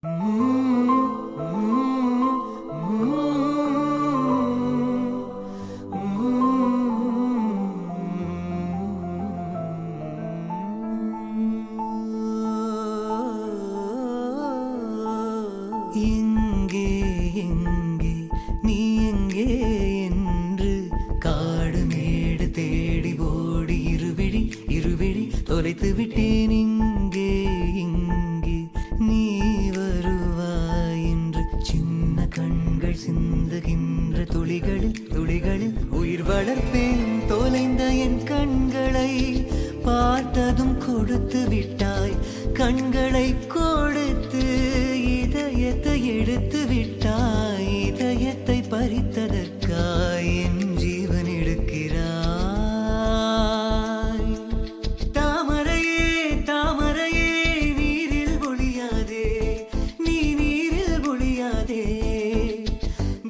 எங்கே எங்கே நீ எங்கே என்று காடு மேடு தேடி ஓடி இருவிழி தொலைத்து விட்டேன். இங்கே இங்கே நீ வருவாய் என்று சின்ன கண்கள் சிந்துகின்ற துளிகளில் உயிர் வளர்ப்பேன். தொலைந்த என் கண்களை பார்த்ததும் கொடுத்து விட்டாய். கண்களை கொடுத்து இதயத்தை எடுத்து விட்டாய். இதயத்தை பறித்ததற்காய் என் ஜீவன் எடுக்கிறாய். தாமரையே தாமரையே நீரில் ஒளியாதே, நீ நீரில் ஒளியாதே.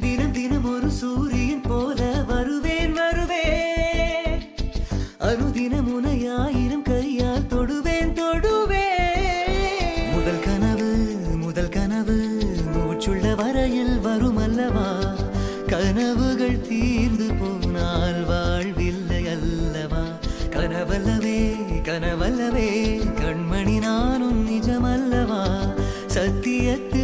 தினம் தினம் ஒரு சூரியன் போல வருவேன் வருவேன். அனுதினம் உனை 1000 கையால் தொடுவேன் தொடுவேன். முதல் கனவு மூச்சுள்ள வரையில் வரும் அல்லவா. கனவுகள் தீர்ந்து போனால் வாழ்வில்லை அல்லவா. கனவல்லவே கண்மணி நானும் நிஜமல்லவா. சத்தியத்தில்